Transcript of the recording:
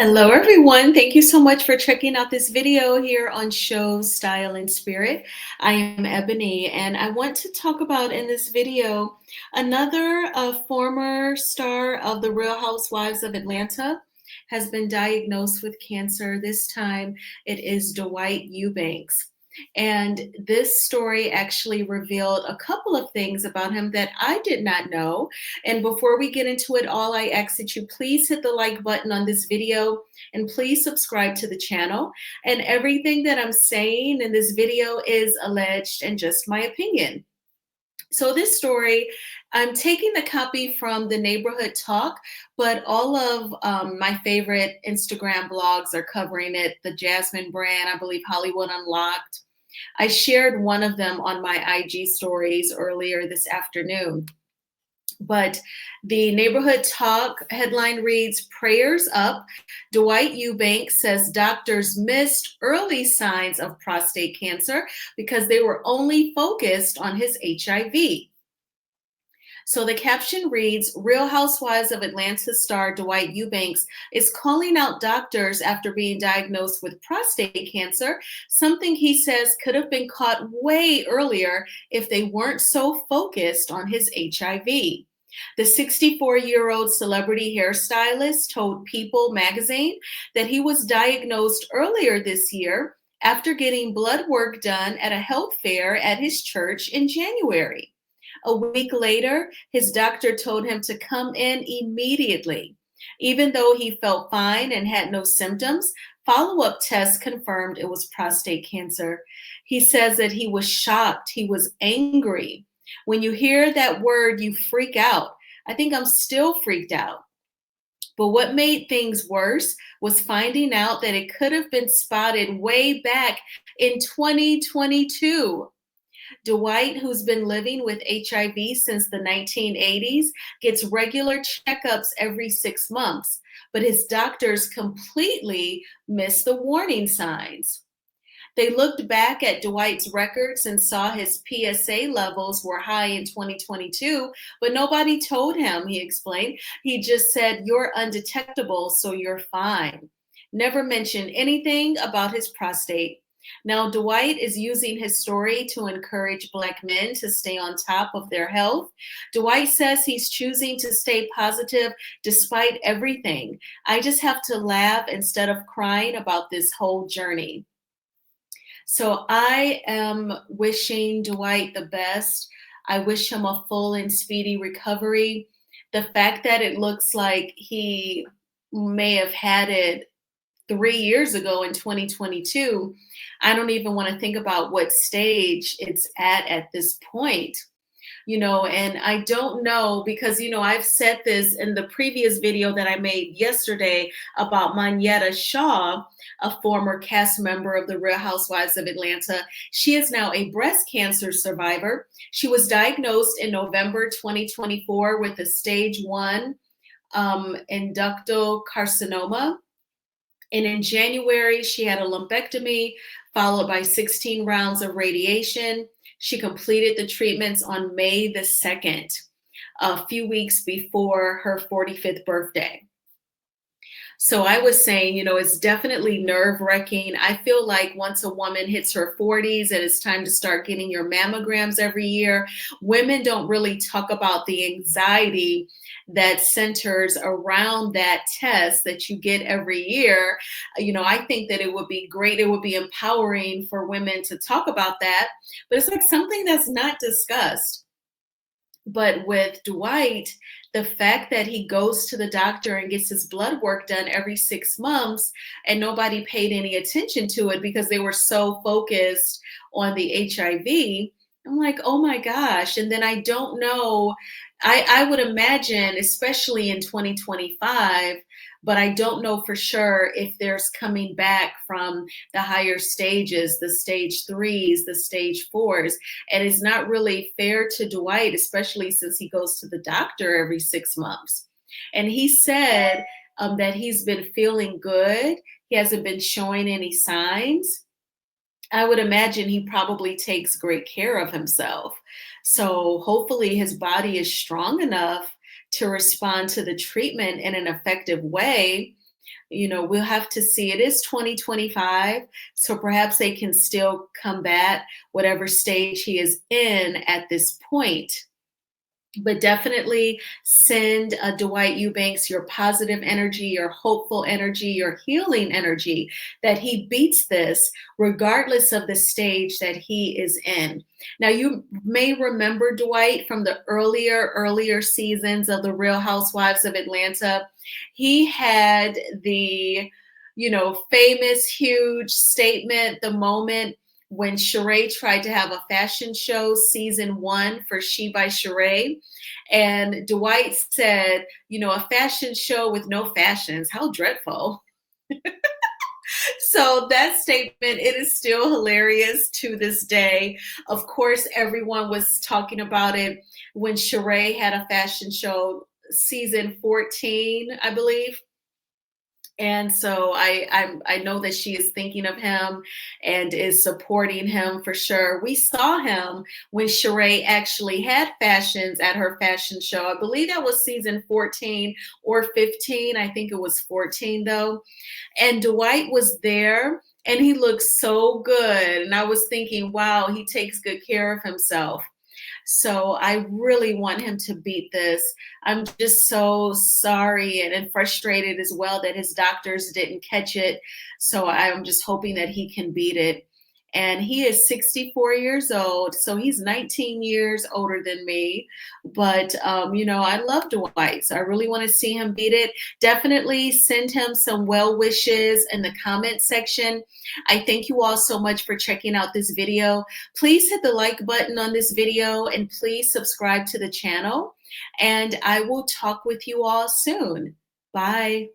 Hello, everyone. Thank you so much for checking out this video here on Show Style and Spirit. I am Ebony, and I want to talk about in this video another former star of the Real Housewives of Atlanta has been diagnosed with cancer. This time it is Dwight Eubanks. And this story actually revealed a couple of things about him that I did not know. And before we get into it all, I ask that you please hit the like button on this video and please subscribe to the channel. And everything that I'm saying in this video is alleged and just my opinion. So this story, I'm taking the copy from the Neighborhood Talk, but all of my favorite Instagram blogs are covering it. The Jasmine brand, I believe Hollywood Unlocked. I shared one of them on my IG stories earlier this afternoon. But the Neighborhood Talk headline reads, "Prayers Up. Dwight Eubanks says doctors missed early signs of prostate cancer because they were only focused on his HIV." So the caption reads, "Real Housewives of Atlanta star Dwight Eubanks is calling out doctors after being diagnosed with prostate cancer, something he says could have been caught way earlier if they weren't so focused on his HIV." The 64-year-old celebrity hairstylist told People magazine that he was diagnosed earlier this year after getting blood work done at a health fair at his church in January. A week later, his doctor told him to come in immediately. Even though he felt fine and had no symptoms, follow-up tests confirmed it was prostate cancer. He says that he was shocked, he was angry. When you hear that word, you freak out. I think I'm still freaked out. But what made things worse was finding out that it could have been spotted way back in 2022. Dwight, who's been living with HIV since the 1980s, gets regular checkups every 6 months, but his doctors completely miss the warning signs. They looked back at Dwight's records and saw his PSA levels were high in 2022, but nobody told him, he explained. He just said, "You're undetectable, so you're fine." Never mentioned anything about his prostate. Now, Dwight is using his story to encourage Black men to stay on top of their health. Dwight says he's choosing to stay positive despite everything. "I just have to laugh instead of crying about this whole journey." So I am wishing Dwight the best. I wish him a full and speedy recovery. The fact that it looks like he may have had it 3 years ago in 2022, I don't even want to think about what stage it's at this point. And I don't know because, I've said this in the previous video that I made yesterday about Manetta Shaw, a former cast member of the Real Housewives of Atlanta. She is now a breast cancer survivor. She was diagnosed in November 2024 with a stage 1 inductal carcinoma. And in January, she had a lumpectomy followed by 16 rounds of radiation. She completed the treatments on May the 2nd, a few weeks before her 45th birthday. So I was saying, it's definitely nerve-wracking. I feel like once a woman hits her 40s and it's time to start getting your mammograms every year, women don't really talk about the anxiety that centers around that test that you get every year. I think that it would be great. It would be empowering for women to talk about that, but it's like something that's not discussed. But with Dwight, the fact that he goes to the doctor and gets his blood work done every 6 months and nobody paid any attention to it because they were so focused on the HIV, I'm like, oh my gosh. And then I don't know, I would imagine, especially in 2025, but I don't know for sure if there's coming back from the higher stages, the stage 3s, the stage 4s. And it's not really fair to Dwight, especially since he goes to the doctor every 6 months. And he said that he's been feeling good. He hasn't been showing any signs. I would imagine he probably takes great care of himself. So hopefully his body is strong enough to respond to the treatment in an effective way. We'll have to see. It is 2025, so perhaps they can still combat whatever stage he is in at this point. But definitely send Dwight Eubanks your positive energy, your hopeful energy, your healing energy, that he beats this regardless of the stage that he is in. Now, you may remember Dwight from the earlier seasons of the Real Housewives of Atlanta. He had the, famous, huge statement, the moment when Sheree tried to have a fashion show, season 1 for She by Sheree. And Dwight said, a fashion show with no fashions, how dreadful. So that statement, it is still hilarious to this day. Of course, everyone was talking about it when Sheree had a fashion show, season 14, I believe. And so I know that she is thinking of him and is supporting him for sure. We saw him when Sheree actually had fashions at her fashion show. I believe that was season 14 or 15. I think it was 14 though. And Dwight was there and he looked so good. And I was thinking, wow, he takes good care of himself. So I really want him to beat this. I'm just so sorry and frustrated as well that his doctors didn't catch it. So I'm just hoping that he can beat it. And he is 64 years old, so he's 19 years older than me. But, I love Dwight, so I really want to see him beat it. Definitely send him some well wishes in the comment section. I thank you all so much for checking out this video. Please hit the like button on this video and please subscribe to the channel. And I will talk with you all soon. Bye.